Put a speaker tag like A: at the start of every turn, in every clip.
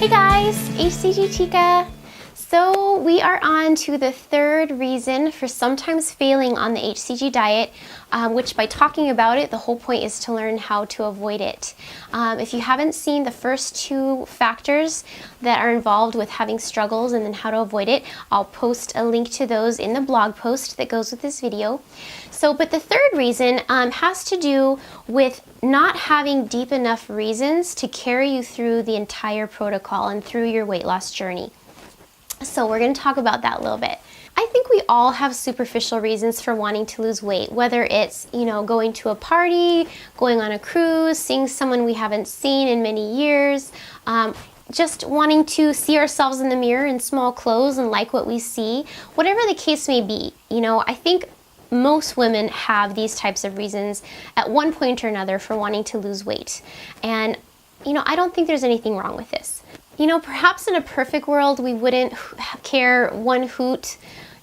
A: Hey guys, HCGChica. So we are on to the third reason for sometimes failing on the HCG diet, which by talking about it, the whole point is to learn how to avoid it. If you haven't seen the first two factors that are involved with having struggles and then how to avoid it, I'll post a link to those in the blog post that goes with this video. But the third reason has to do with not having deep enough reasons to carry you through the entire protocol and through your weight loss journey. So we're going to talk about that a little bit. I think we all have superficial reasons for wanting to lose weight, whether it's, going to a party, going on a cruise, seeing someone we haven't seen in many years, just wanting to see ourselves in the mirror in small clothes and like what we see, whatever the case may be. I think most women have these types of reasons at one point or another for wanting to lose weight. And, I don't think there's anything wrong with this. Perhaps in a perfect world, we wouldn't care one hoot,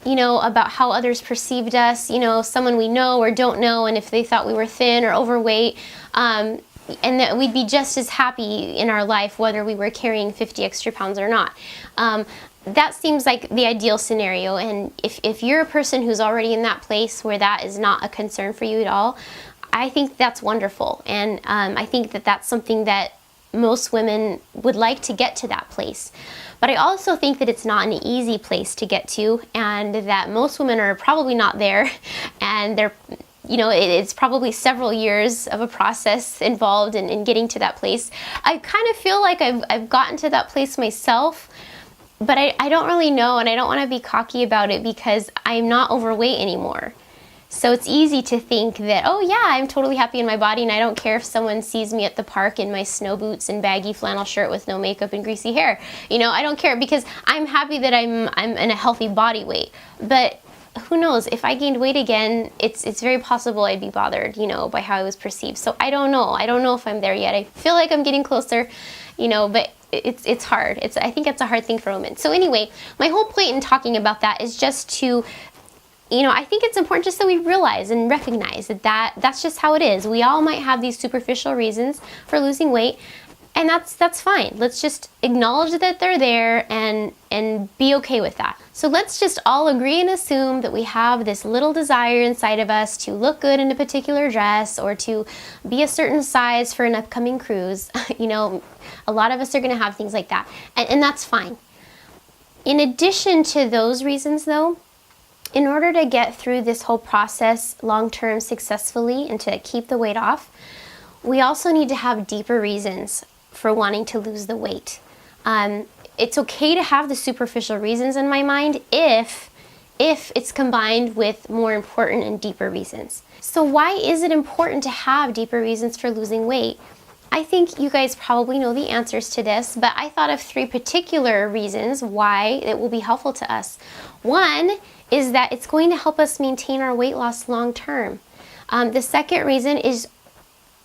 A: about how others perceived us, someone we know or don't know, and if they thought we were thin or overweight, and that we'd be just as happy in our life whether we were carrying 50 extra pounds or not. That seems like the ideal scenario, and if you're a person who's already in that place where that is not a concern for you at all, I think that's wonderful, and I think that that's something that most women would like to get to that place. But I also think that it's not an easy place to get to, and that most women are probably not there, and it's probably several years of a process involved in getting to that place. I kind of feel like I've gotten to that place myself, but I don't really know, and I don't want to be cocky about it because I'm not overweight anymore. So it's easy to think that, oh yeah, I'm totally happy in my body and I don't care if someone sees me at the park in my snow boots and baggy flannel shirt with no makeup and greasy hair. I don't care because I'm happy that I'm in a healthy body weight. But who knows, if I gained weight again, it's very possible I'd be bothered, by how I was perceived. So I don't know. I don't know if I'm there yet. I feel like I'm getting closer, but it's hard. I think it's a hard thing for women. So anyway, my whole point in talking about that is just to I think it's important just that we realize and recognize that's just how it is. We all might have these superficial reasons for losing weight, and that's fine. Let's just acknowledge that they're there and be okay with that. So let's just all agree and assume that we have this little desire inside of us to look good in a particular dress or to be a certain size for an upcoming cruise. A lot of us are going to have things like that, and that's fine. In addition to those reasons, though, in order to get through this whole process long-term successfully and to keep the weight off, we also need to have deeper reasons for wanting to lose the weight. It's okay to have the superficial reasons in my mind if it's combined with more important and deeper reasons. So why is it important to have deeper reasons for losing weight? I think you guys probably know the answers to this, but I thought of 3 particular reasons why it will be helpful to us. One is that it's going to help us maintain our weight loss long term. The second reason is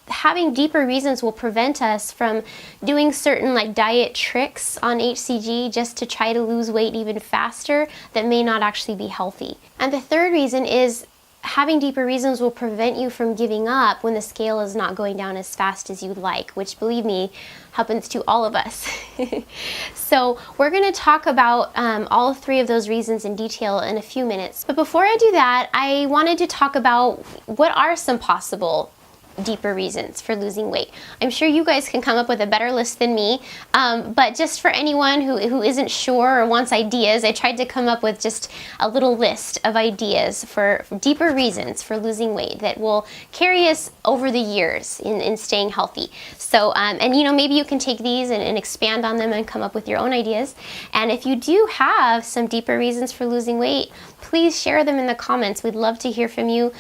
A: having deeper reasons will prevent us from doing certain diet tricks on HCG just to try to lose weight even faster that may not actually be healthy. And the third reason is having deeper reasons will prevent you from giving up when the scale is not going down as fast as you'd like, which, believe me, happens to all of us. So we're going to talk about all 3 of those reasons in detail in a few minutes. But before I do that, I wanted to talk about what are some possible deeper reasons for losing weight. I'm sure you guys can come up with a better list than me, but just for anyone who isn't sure or wants ideas, I tried to come up with just a little list of ideas for deeper reasons for losing weight that will carry us over the years in staying healthy. So, maybe you can take these and expand on them and come up with your own ideas. And if you do have some deeper reasons for losing weight, please share them in the comments. We'd love to hear from you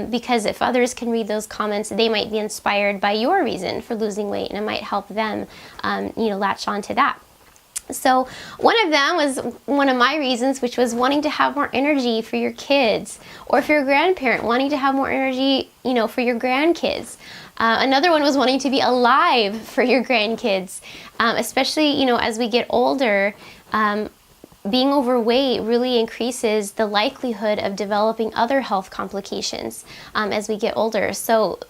A: because if others can read those comments, they might be inspired by your reason for losing weight, and it might help them, latch on to that. So one of them was one of my reasons, which was wanting to have more energy for your kids, or if you're a grandparent, wanting to have more energy, for your grandkids. Another one was wanting to be alive for your grandkids, especially, as we get older. Being overweight really increases the likelihood of developing other health complications as we get older. So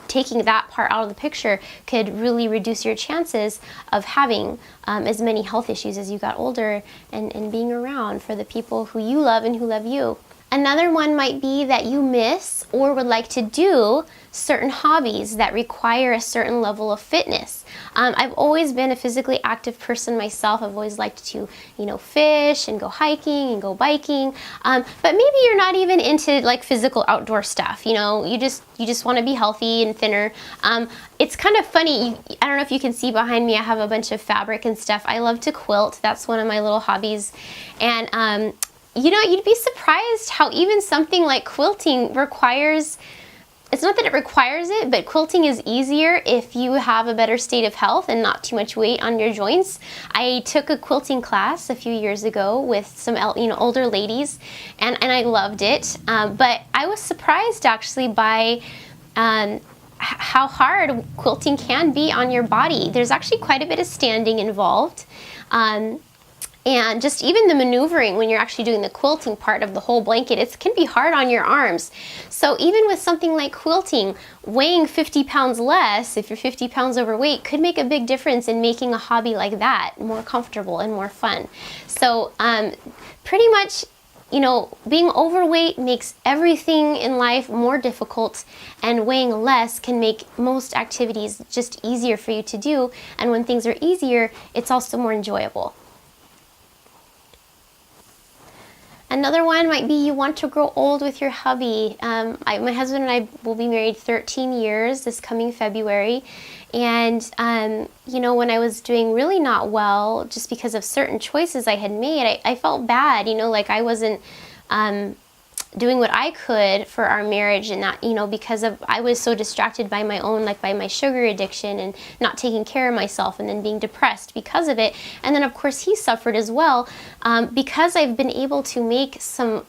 A: taking that part out of the picture could really reduce your chances of having as many health issues as you got older, and being around for the people who you love and who love you. Another one might be that you miss or would like to do certain hobbies that require a certain level of fitness. I've always been a physically active person myself. I've always liked to, fish and go hiking and go biking. But maybe you're not even into like physical outdoor stuff. You just want to be healthy and thinner. It's kind of funny. I don't know if you can see behind me, I have a bunch of fabric and stuff. I love to quilt. That's one of my little hobbies. And, you'd be surprised how even something like quilting requires, it's not that it requires it, but quilting is easier if you have a better state of health and not too much weight on your joints. I took a quilting class a few years ago with some older ladies, and I loved it. But I was surprised actually by how hard quilting can be on your body. There's actually quite a bit of standing involved. And just even the maneuvering when you're actually doing the quilting part of the whole blanket, it can be hard on your arms. So even with something like quilting, weighing 50 pounds less, if you're 50 pounds overweight, could make a big difference in making a hobby like that more comfortable and more fun. So pretty much, being overweight makes everything in life more difficult, and weighing less can make most activities just easier for you to do. And when things are easier, it's also more enjoyable. Another one might be you want to grow old with your hubby. My husband and I will be married 13 years this coming February. And, when I was doing really not well, just because of certain choices I had made, I felt bad, like I wasn't doing what I could for our marriage, and that, because I was so distracted by my own, by my sugar addiction and not taking care of myself, and then being depressed because of it. And then of course he suffered as well. Because I've been able to make some,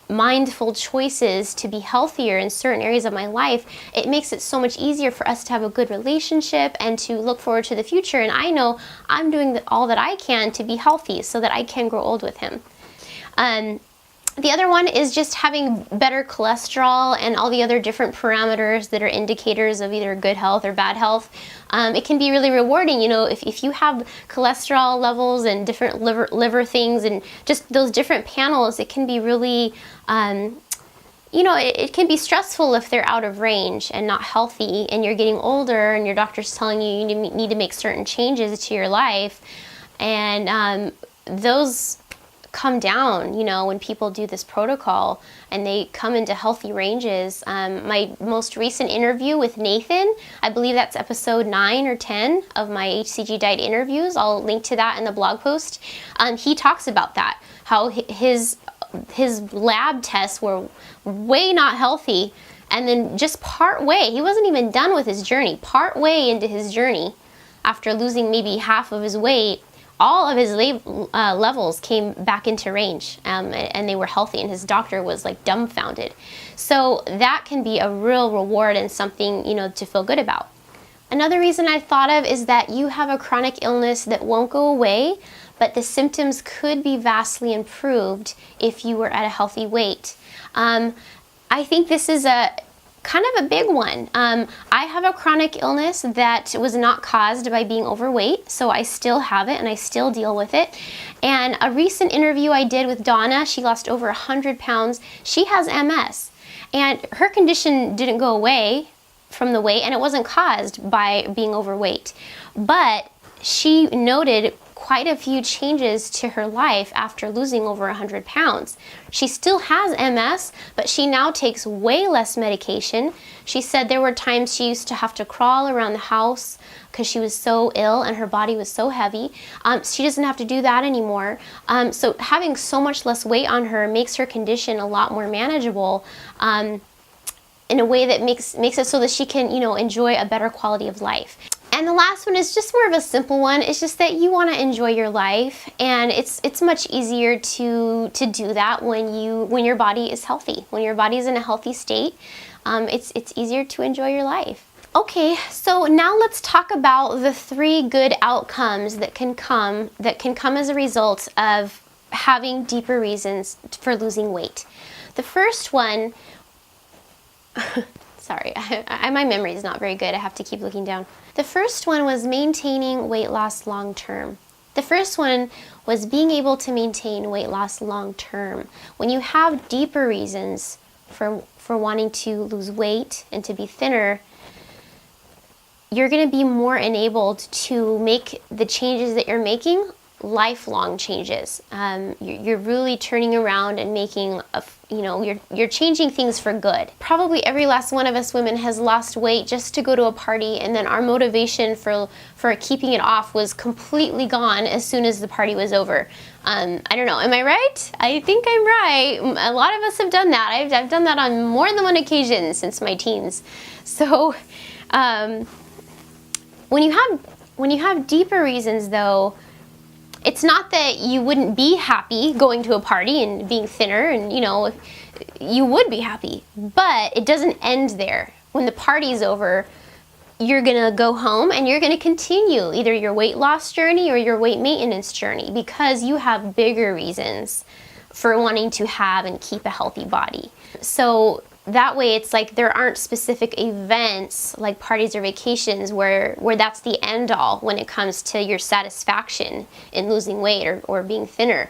A: mindful choices to be healthier in certain areas of my life, it makes it so much easier for us to have a good relationship and to look forward to the future. And I know I'm doing all that I can to be healthy so that I can grow old with him. The other one is just having better cholesterol and all the other different parameters that are indicators of either good health or bad health. It can be really rewarding, if you have cholesterol levels and different liver things and just those different panels, it can be really, it can be stressful if they're out of range and not healthy, and you're getting older and your doctor's telling you you need to make certain changes to your life. And those come down, when people do this protocol and they come into healthy ranges. My most recent interview with Nathan, I believe that's episode 9 or 10 of my HCG Diet interviews. I'll link to that in the blog post. He talks about that, how his lab tests were way not healthy, and then just part way, he wasn't even done with his journey, part way into his journey, after losing maybe half of his weight, all of his levels came back into range, and they were healthy, and his doctor was dumbfounded. So that can be a real reward and something, to feel good about. Another reason I thought of is that you have a chronic illness that won't go away, but the symptoms could be vastly improved if you were at a healthy weight. I think this is kind of a big one. I have a chronic illness that was not caused by being overweight, so I still have it and I still deal with it. And a recent interview I did with Donna, she lost over 100 pounds. She has MS, and her condition didn't go away from the weight, and it wasn't caused by being overweight. But she noted quite a few changes to her life after losing over 100 pounds. She still has MS, but she now takes way less medication. She said there were times she used to have to crawl around the house because she was so ill and her body was so heavy. She doesn't have to do that anymore. So having so much less weight on her makes her condition a lot more manageable, in a way that makes it so that she can, enjoy a better quality of life. And the last one is just more of a simple one. It's just that you want to enjoy your life, and it's much easier to do that when your body is healthy. When your body is in a healthy state, it's easier to enjoy your life. Okay, so now let's talk about the 3 good outcomes that can come as a result of having deeper reasons for losing weight. The first one, Sorry, my memory is not very good. I have to keep looking down. The first one was maintaining weight loss long term. The first one was being able to maintain weight loss long term. When you have deeper reasons for wanting to lose weight and to be thinner, you're going to be more enabled to make the changes that you're making lifelong changes. You're really turning around and making you're changing things for good. Probably every last one of us women has lost weight just to go to a party, and then our motivation for keeping it off was completely gone as soon as the party was over. I don't know, am I right? I think I'm right. A lot of us have done that. I've done that on more than one occasion since my teens. So when you have deeper reasons though, it's not that you wouldn't be happy going to a party and being thinner, and you would be happy, but it doesn't end there. When the party's over, you're gonna go home and you're gonna continue either your weight loss journey or your weight maintenance journey, because you have bigger reasons for wanting to have and keep a healthy body. So that way it's like there aren't specific events like parties or vacations where that's the end all when it comes to your satisfaction in losing weight or being thinner.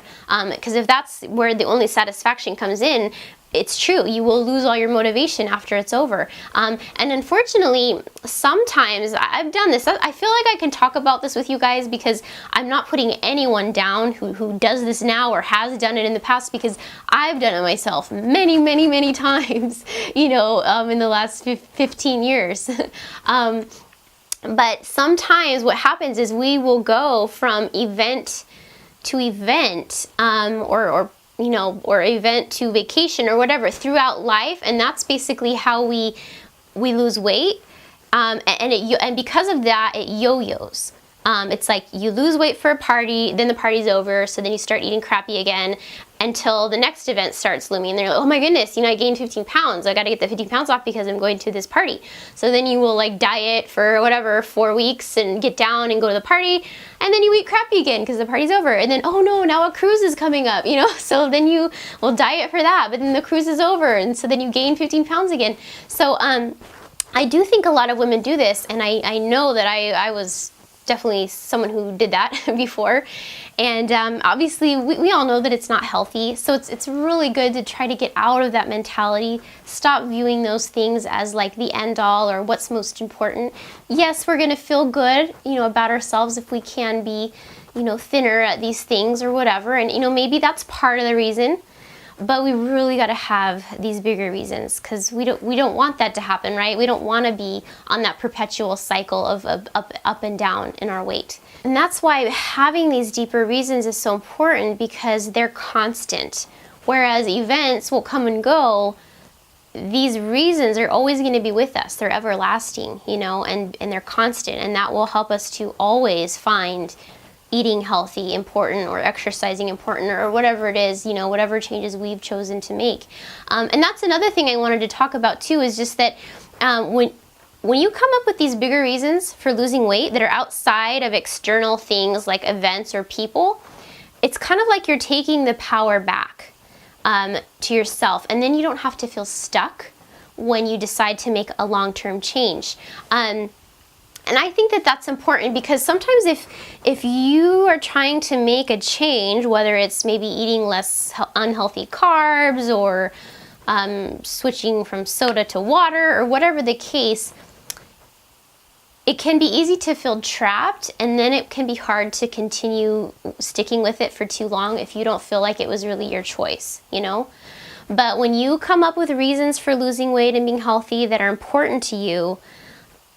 A: Because if that's where the only satisfaction comes in, it's true, you will lose all your motivation after it's over. And unfortunately, sometimes I've done this. I feel like I can talk about this with you guys because I'm not putting anyone down who does this now or has done it in the past, because I've done it myself many, many, many times, in the last 15 years. But sometimes what happens is we will go from event to event, or event to vacation or whatever throughout life, and that's basically how we lose weight, and because of that it yo-yos. It's like you lose weight for a party, then the party's over, so then you start eating crappy again until the next event starts looming, and they're like, oh my goodness, I gained 15 pounds, I gotta get the 15 pounds off because I'm going to this party. So then you will diet for whatever, 4 weeks and get down and go to the party, and then you eat crappy again because the party's over, and then oh no, now a cruise is coming up, so then you will diet for that, but then the cruise is over, and so then you gain 15 pounds again. So I do think a lot of women do this, and I know that I was definitely someone who did that before, and obviously we all know that it's not healthy, so it's really good to try to get out of that mentality, stop viewing those things as like the end all or what's most important. Yes, we're gonna feel good about ourselves if we can be thinner at these things or whatever, and maybe that's part of the reason. But we really got to have these bigger reasons, because we don't want that to happen, right? We don't want to be on that perpetual cycle of up and down in our weight. And that's why having these deeper reasons is so important, because they're constant. Whereas events will come and go, these reasons are always going to be with us. They're everlasting, and they're constant, and that will help us to always find eating healthy important, or exercising important, or whatever it is, whatever changes we've chosen to make. And that's another thing I wanted to talk about too, is just that when you come up with these bigger reasons for losing weight that are outside of external things like events or people, it's kind of like you're taking the power back to yourself, and then you don't have to feel stuck when you decide to make a long-term change. And I think that that's important, because sometimes if you are trying to make a change, whether it's maybe eating less unhealthy carbs or switching from soda to water or whatever the case, it can be easy to feel trapped, and then it can be hard to continue sticking with it for too long if you don't feel like it was really your choice, But when you come up with reasons for losing weight and being healthy that are important to you,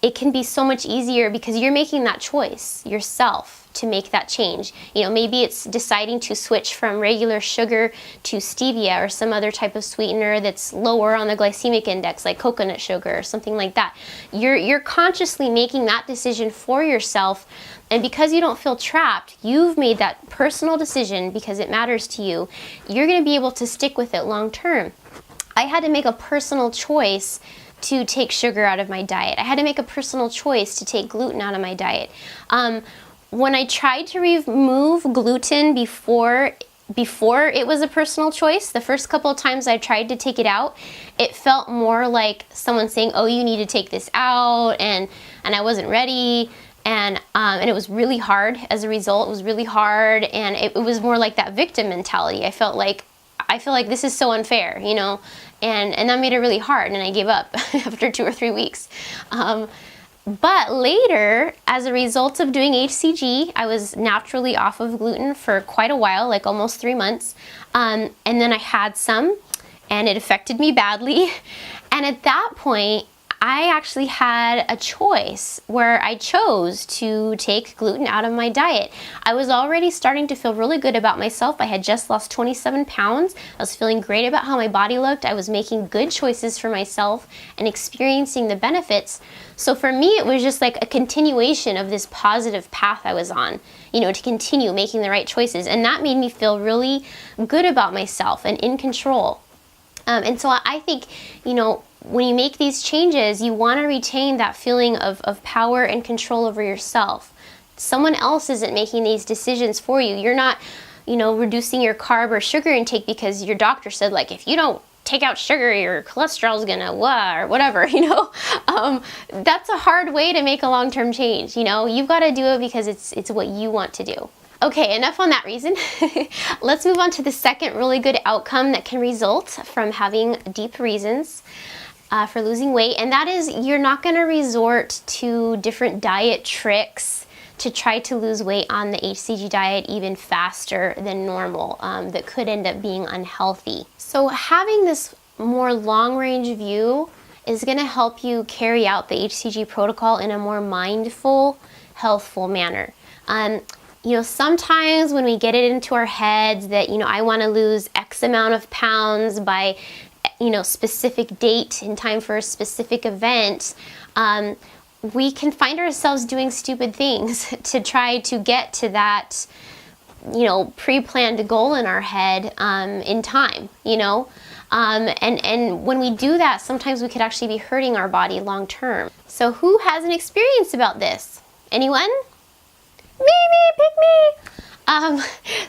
A: it can be so much easier, because you're making that choice yourself to make that change. Maybe it's deciding to switch from regular sugar to stevia or some other type of sweetener that's lower on the glycemic index, like coconut sugar or something like that. You're consciously making that decision for yourself, and because you don't feel trapped, you've made that personal decision because it matters to you. You're going to be able to stick with it long term. I had to make a personal choice to take sugar out of my diet. I had to make a personal choice to take gluten out of my diet. When I tried to remove gluten before before it was a personal choice. The first couple of times I tried to take it out, it felt more like someone saying, oh, you need to take this out, and I wasn't ready, and it was really hard. As a result, it was really hard, and it was more like that victim mentality. I feel like this is so unfair, you know, and that made it really hard, and I gave up after 2 or 3 weeks. But later, as a result of doing HCG, I was naturally off of gluten for quite a while, like almost 3 months. And then I had some, and it affected me badly. And at that point, I actually had a choice where I chose to take gluten out of my diet. I was already starting to feel really good about myself. I had just lost 27 pounds. I was feeling great about how my body looked. I was making good choices for myself and experiencing the benefits. So for me, it was just like a continuation of this positive path I was on, you know, to continue making the right choices. And that made me feel really good about myself and in control. And so I think, you know, when you make these changes, you want to retain that feeling of power and control over yourself. Someone else isn't making these decisions for you. You're not, you know, reducing your carb or sugar intake because your doctor said, like, if you don't take out sugar, your cholesterol's gonna or whatever, you know. That's a hard way to make a long-term change, you know. You've got to do it because it's what you want to do. Okay, enough on that reason. Let's move on to the second really good outcome that can result from having deep reasons for losing weight, and that is you're not going to resort to different diet tricks to try to lose weight on the HCG diet even faster than normal that could end up being unhealthy. So having this more long-range view is going to help you carry out the HCG protocol in a more mindful, healthful manner. You know, sometimes when we get it into our heads that, you know, I want to lose X amount of pounds by, you know, specific date in time for a specific event, we can find ourselves doing stupid things to try to get to that, you know, pre-planned goal in our head in time, you know. And when we do that, sometimes we could actually be hurting our body long term. So who has an experience about this? Anyone? Me, pick me!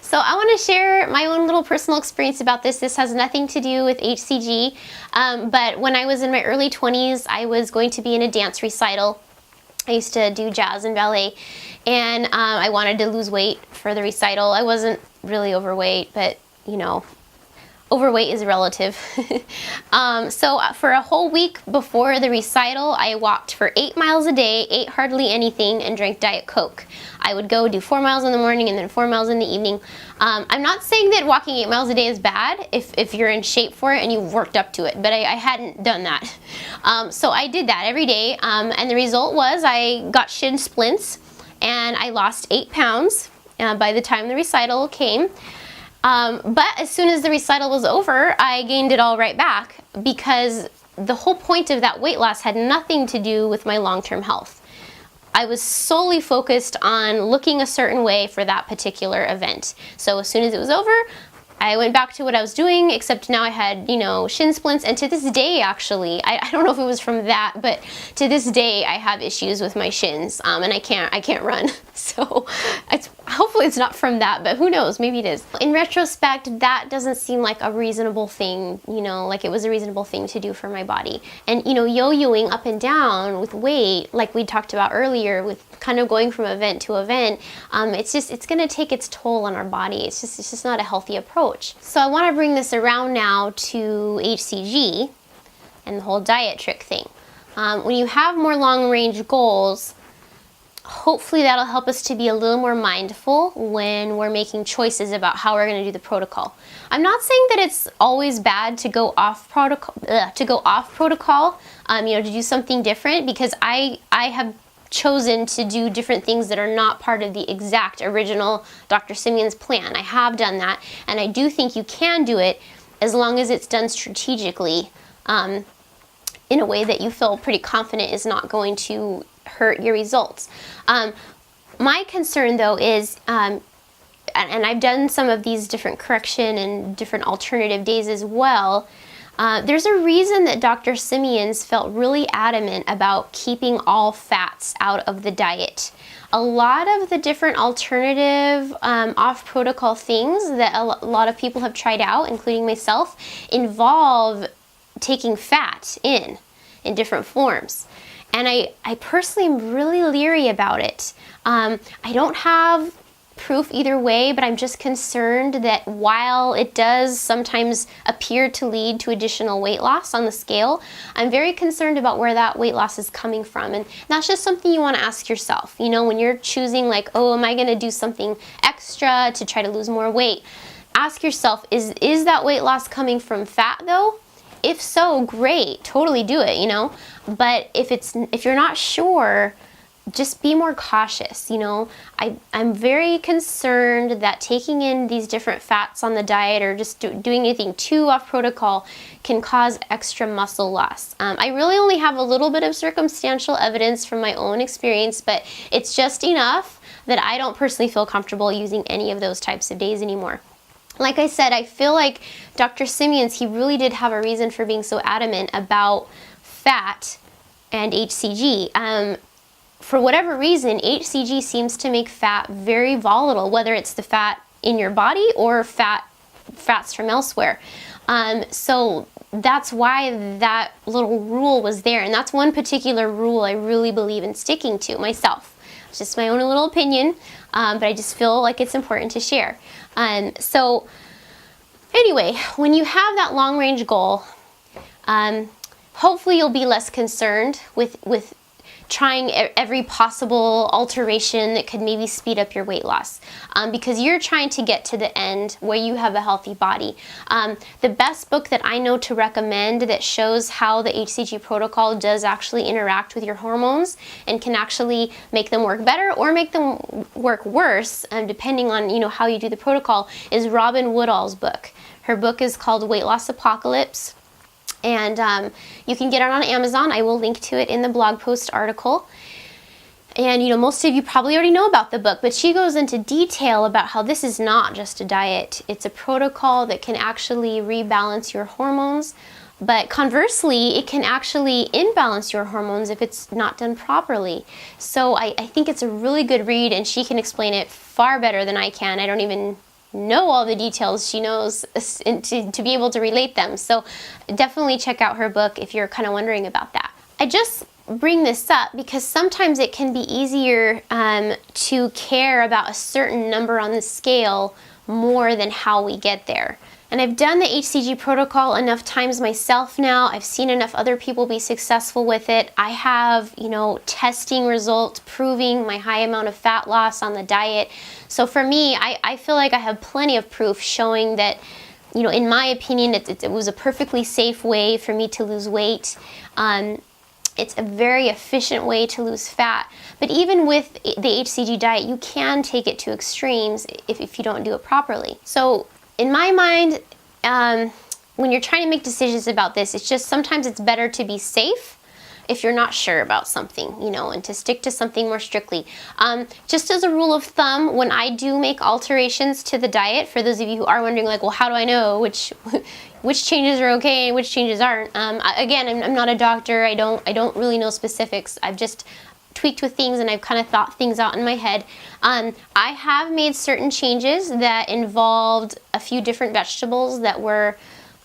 A: So I want to share my own little personal experience about this. This has nothing to do with HCG, but when I was in my early 20s, I was going to be in a dance recital. I used to do jazz and ballet, and I wanted to lose weight for the recital. I wasn't really overweight, but, you know, overweight is relative. So for a whole week before the recital, I walked for 8 miles a day, ate hardly anything, and drank Diet Coke. I would go do 4 miles in the morning and then 4 miles in the evening. I'm not saying that walking 8 miles a day is bad if you're in shape for it and you've worked up to it, but I hadn't done that. So I did that every day, and the result was I got shin splints and I lost 8 pounds by the time the recital came. But as soon as the recital was over, I gained it all right back because the whole point of that weight loss had nothing to do with my long-term health. I was solely focused on looking a certain way for that particular event. So as soon as it was over, I went back to what I was doing, except now I had, you know, shin splints, and to this day, actually, I don't know if it was from that, but to this day, I have issues with my shins, and I can't run. So hopefully it's not from that, but who knows, maybe it is. In retrospect, that doesn't seem like a reasonable thing, you know, like it was a reasonable thing to do for my body. And, you know, yo-yoing up and down with weight, like we talked about earlier, with kind of going from event to event, it's gonna take its toll on our body. It's just not a healthy approach. So I want to bring this around now to HCG and the whole diet trick thing. When you have more long-range goals, hopefully that'll help us to be a little more mindful when we're making choices about how we're going to do the protocol. I'm not saying that it's always bad to go off protocol, you know, to do something different, because I have chosen to do different things that are not part of the exact original Dr. Simeon's plan. I have done that, and I do think you can do it as long as it's done strategically, in a way that you feel pretty confident is not going to hurt your results. My concern though is, and I've done some of these different correction and different alternative days as well, There's a reason that Dr. Simeons felt really adamant about keeping all fats out of the diet. A lot of the different alternative off-protocol things that a lot of people have tried out, including myself, involve taking fat in different forms. And I personally am really leery about it. I don't have proof either way, but I'm just concerned that while it does sometimes appear to lead to additional weight loss on the scale, I'm very concerned about where that weight loss is coming from. And that's just something you want to ask yourself. You know, when you're choosing like, oh, am I going to do something extra to try to lose more weight? Ask yourself, is that weight loss coming from fat though? If so, great, totally do it, you know. But if you're not sure, just be more cautious, you know. I'm very concerned that taking in these different fats on the diet or just doing anything too off protocol can cause extra muscle loss. I really only have a little bit of circumstantial evidence from my own experience, but it's just enough that I don't personally feel comfortable using any of those types of days anymore. Like I said, I feel like Dr. Simeons, he really did have a reason for being so adamant about fat and HCG. For whatever reason, HCG seems to make fat very volatile, whether it's the fat in your body or fats from elsewhere. So that's why that little rule was there, and that's one particular rule I really believe in sticking to myself. It's just my own little opinion, but I just feel like it's important to share. So anyway, when you have that long-range goal, hopefully you'll be less concerned with trying every possible alteration that could maybe speed up your weight loss, because you're trying to get to the end where you have a healthy body. The best book that I know to recommend that shows how the HCG protocol does actually interact with your hormones and can actually make them work better or make them work worse, depending on, you know, how you do the protocol, is Robin Woodall's book. Her book is called Weight Loss Apocalypse. And you can get it on Amazon. I will link to it in the blog post article. And, you know, most of you probably already know about the book, but she goes into detail about how this is not just a diet. It's a protocol that can actually rebalance your hormones. But conversely, it can actually imbalance your hormones if it's not done properly. So I think it's a really good read, and she can explain it far better than I can. I don't even know all the details she knows to be able to relate them. So definitely check out her book if you're kind of wondering about that. I just bring this up because sometimes it can be easier to care about a certain number on the scale more than how we get there. And I've done the HCG protocol enough times myself now. I've seen enough other people be successful with it. I have, you know, testing results proving my high amount of fat loss on the diet. So for me, I feel like I have plenty of proof showing that, you know, in my opinion, it was a perfectly safe way for me to lose weight. It's a very efficient way to lose fat. But even with the HCG diet, you can take it to extremes if you don't do it properly. So in my mind, when you're trying to make decisions about this, it's just sometimes it's better to be safe if you're not sure about something, you know, and to stick to something more strictly. Just as a rule of thumb, when I do make alterations to the diet, for those of you who are wondering, like, well, how do I know which changes are okay and which changes aren't? Again, I'm not a doctor. I don't really know specifics. I've just tweaked with things and I've kind of thought things out in my head. I have made certain changes that involved a few different vegetables that were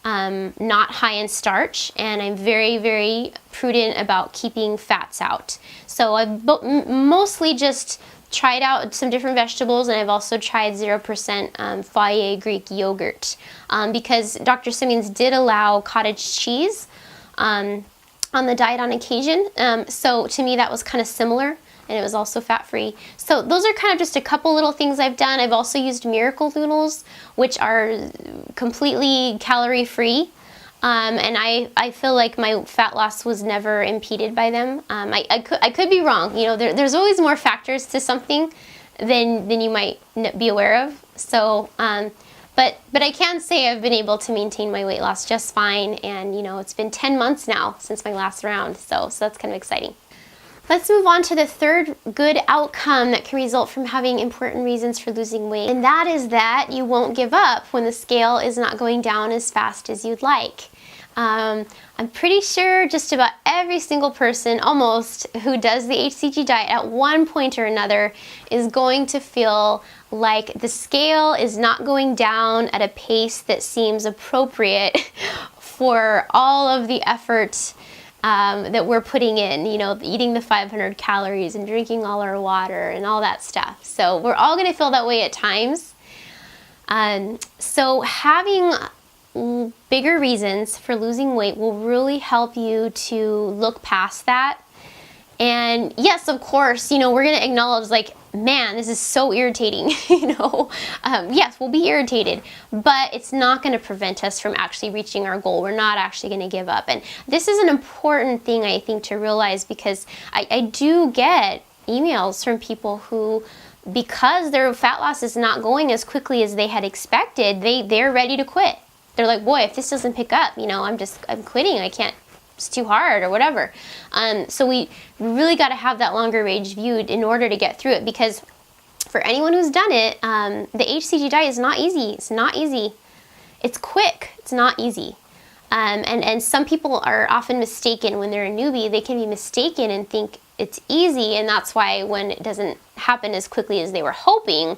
A: not high in starch, and I'm very, very prudent about keeping fats out. So I've mostly just tried out some different vegetables, and I've also tried 0% Fage Greek yogurt because Dr. Simeons did allow cottage cheese on the diet on occasion. So to me that was kind of similar, and it was also fat-free. So those are kind of just a couple little things I've done. I've also used Miracle Noodles, which are completely calorie-free, and I feel like my fat loss was never impeded by them. I could be wrong. You know, there's always more factors to something than you might be aware of. So, but I can say I've been able to maintain my weight loss just fine, and you know, it's been 10 months now since my last round, so that's kind of exciting. Let's move on to the third good outcome that can result from having important reasons for losing weight, and that is that you won't give up when the scale is not going down as fast as you'd like. I'm pretty sure just about every single person, almost, who does the HCG diet at one point or another is going to feel like the scale is not going down at a pace that seems appropriate for all of the effort that we're putting in, you know, eating the 500 calories and drinking all our water and all that stuff. So we're all going to feel that way at times. So having bigger reasons for losing weight will really help you to look past that. And yes, of course, you know, we're going to acknowledge, like, man, this is so irritating, you know. Yes, we'll be irritated, but it's not going to prevent us from actually reaching our goal. We're not actually going to give up. And this is an important thing, I think, to realize, because I do get emails from people who, because their fat loss is not going as quickly as they had expected, they're ready to quit. They're like, boy, if this doesn't pick up, you know, I'm quitting. I can't, it's too hard or whatever. So we really got to have that longer range view in order to get through it, because for anyone who's done it, the HCG diet is not easy. It's not easy. It's quick. It's not easy. And some people are often mistaken when they're a newbie. They can be mistaken and think it's easy, and that's why when it doesn't happen as quickly as they were hoping,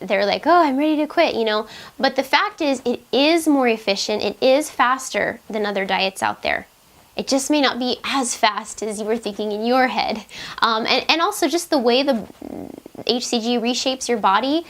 A: they're like, oh, I'm ready to quit, you know. But the fact is, it is more efficient. It is faster than other diets out there. It just may not be as fast as you were thinking in your head. And also just the way the HCG reshapes your body,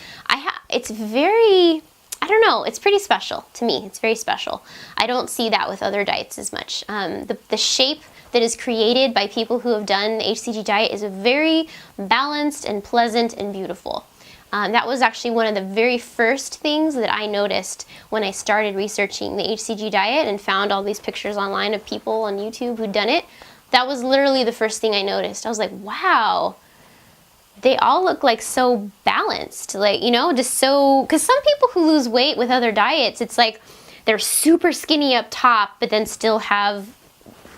A: it's very, I don't know, it's pretty special to me. It's very special. I don't see that with other diets as much. The shape that is created by people who have done the HCG diet is very balanced and pleasant and beautiful. That was actually one of the very first things that I noticed when I started researching the HCG diet and found all these pictures online of people on YouTube who'd done it. That was literally the first thing I noticed. I was like, wow, they all look like so balanced, like, you know, just so, because some people who lose weight with other diets, it's like they're super skinny up top, but then still have,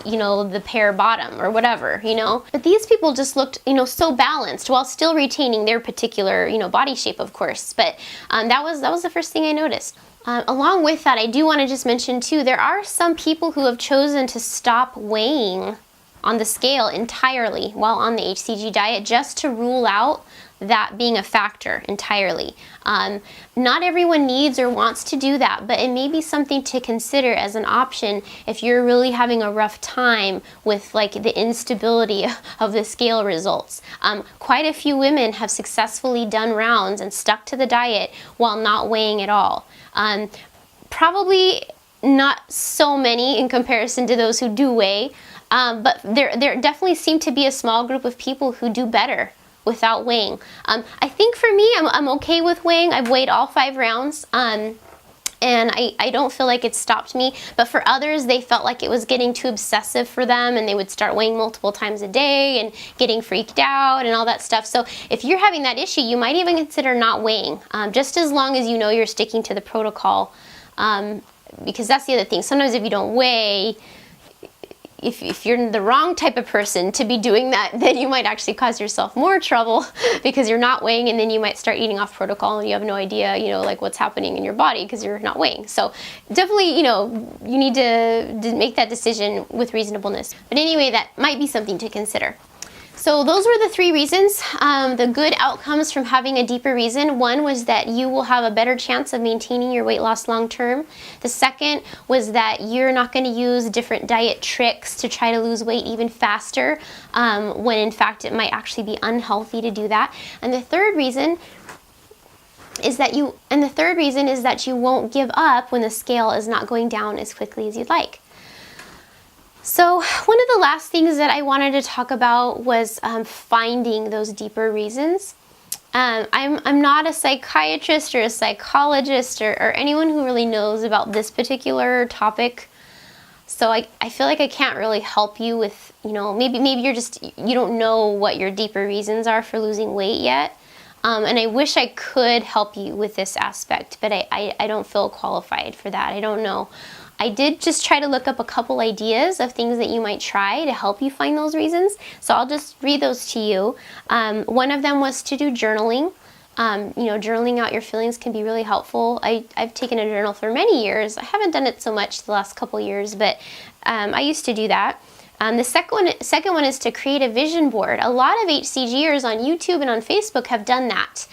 A: you know, the pear bottom or whatever, you know. But these people just looked, you know, so balanced while still retaining their particular, you know, body shape, of course. But that was the first thing I noticed. Along with that, I do want to just mention too, there are some people who have chosen to stop weighing on the scale entirely while on the HCG diet, just to rule out that being a factor entirely. Not everyone needs or wants to do that, but it may be something to consider as an option if you're really having a rough time with like the instability of the scale results. Quite a few women have successfully done rounds and stuck to the diet while not weighing at all. Probably not so many in comparison to those who do weigh, but there definitely seem to be a small group of people who do better without weighing. I think for me, I'm okay with weighing. I've weighed all 5 rounds, and I don't feel like it stopped me. But for others, they felt like it was getting too obsessive for them, and they would start weighing multiple times a day and getting freaked out and all that stuff. So if you're having that issue, you might even consider not weighing, just as long as you know you're sticking to the protocol, because that's the other thing. Sometimes if you don't weigh, if you're the wrong type of person to be doing that, then you might actually cause yourself more trouble because you're not weighing, and then you might start eating off protocol and you have no idea, you know, like what's happening in your body because you're not weighing. So definitely, you know, you need to make that decision with reasonableness. But anyway, that might be something to consider. So those were the 3 reasons, the good outcomes from having a deeper reason. One was that you will have a better chance of maintaining your weight loss long term. The second was that you're not going to use different diet tricks to try to lose weight even faster, when in fact it might actually be unhealthy to do that. And the third reason is that you won't give up when the scale is not going down as quickly as you'd like. So one of the last things that I wanted to talk about was finding those deeper reasons. I'm not a psychiatrist or a psychologist or anyone who really knows about this particular topic. So I feel like I can't really help you with, you know, maybe you don't know what your deeper reasons are for losing weight yet. And I wish I could help you with this aspect, but I don't feel qualified for that. I don't know. I did just try to look up a couple ideas of things that you might try to help you find those reasons. So I'll just read those to you. One of them was to do journaling. Journaling out your feelings can be really helpful. I've taken a journal for many years. I haven't done it so much the last couple years, but I used to do that. The second one is to create a vision board. A lot of HCGers on YouTube and on Facebook have done that.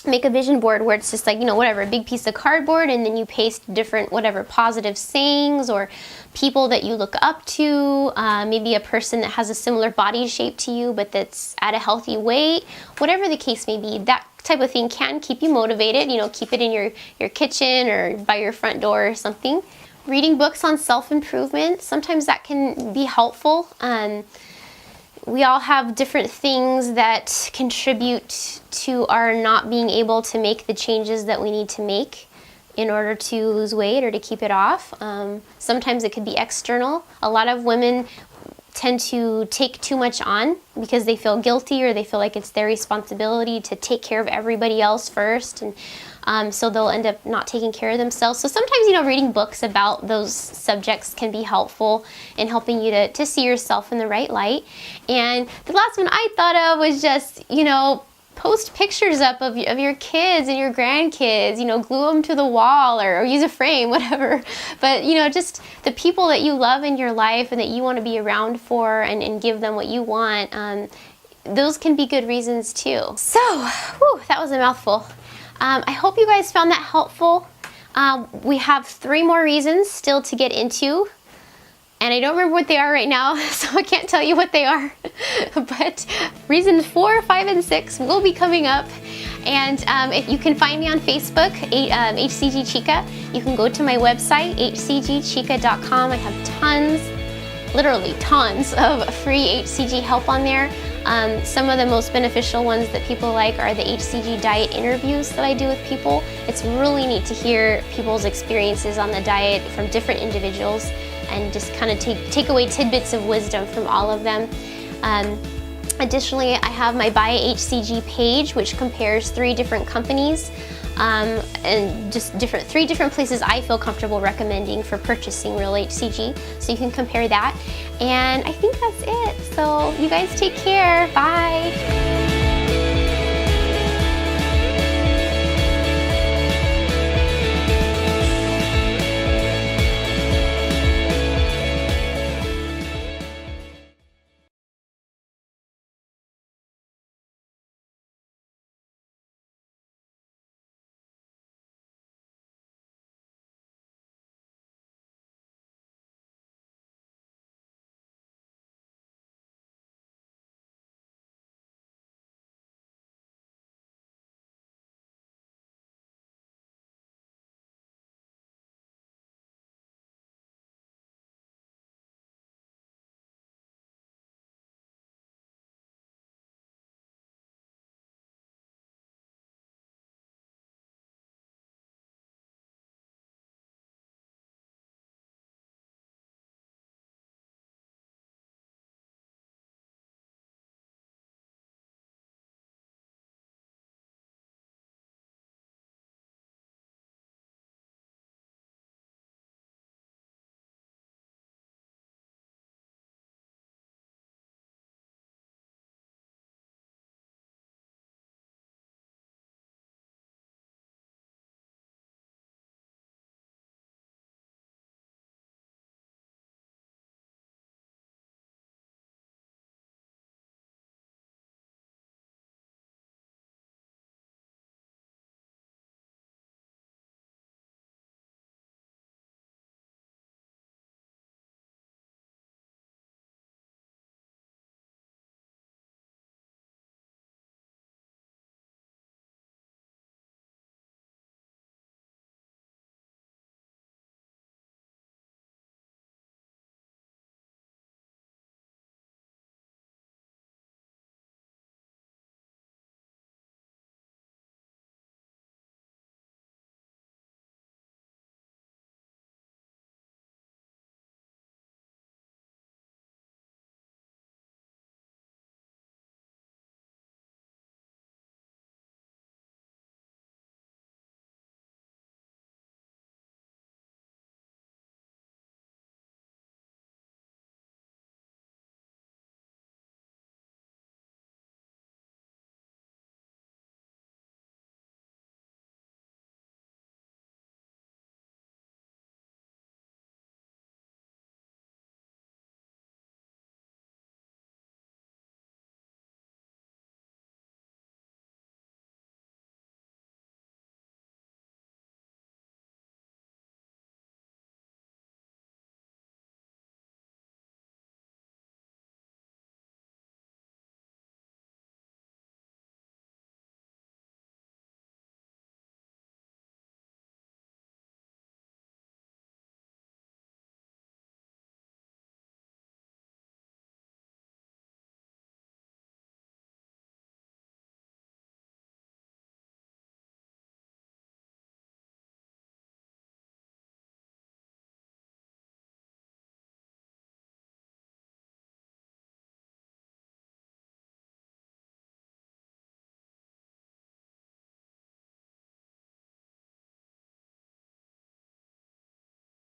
A: Make a vision board where it's just like, whatever, a big piece of cardboard, and then you paste different, whatever, positive sayings or people that you look up to, maybe a person that has a similar body shape to you but that's at a healthy weight. Whatever the case may be, that type of thing can keep you motivated. Keep it in your kitchen or by your front door or something. Reading books on self-improvement, sometimes that can be helpful. We all have different things that contribute to our not being able to make the changes that we need to make in order to lose weight or to keep it off. Sometimes it could be external. A lot of women tend to take too much on because they feel guilty or they feel like it's their responsibility to take care of everybody else first, and so they'll end up not taking care of themselves. So sometimes, reading books about those subjects can be helpful in helping you to see yourself in the right light. And the last one I thought of was just, post pictures up of your kids and your grandkids, glue them to the wall or use a frame, whatever. But, just the people that you love in your life and that you want to be around for and give them what you want, those can be good reasons too. So, that was a mouthful. I hope you guys found that helpful. We have 3 more reasons still to get into. And I don't remember what they are right now, so I can't tell you what they are. But reasons 4, 5, and 6 will be coming up. And if you can find me on Facebook, HCGChica. You can go to my website, HCGChica.com. I have tons, literally tons of free HCG help on there. Some of the most beneficial ones that people like are the HCG Diet interviews that I do with people. It's really neat to hear people's experiences on the diet from different individuals and just kind of take away tidbits of wisdom from all of them. Additionally, I have my Buy HCG page, which compares 3 different companies and just 3 different places I feel comfortable recommending for purchasing real HCG. So you can compare that. And I think that's it. So you guys take care. Bye.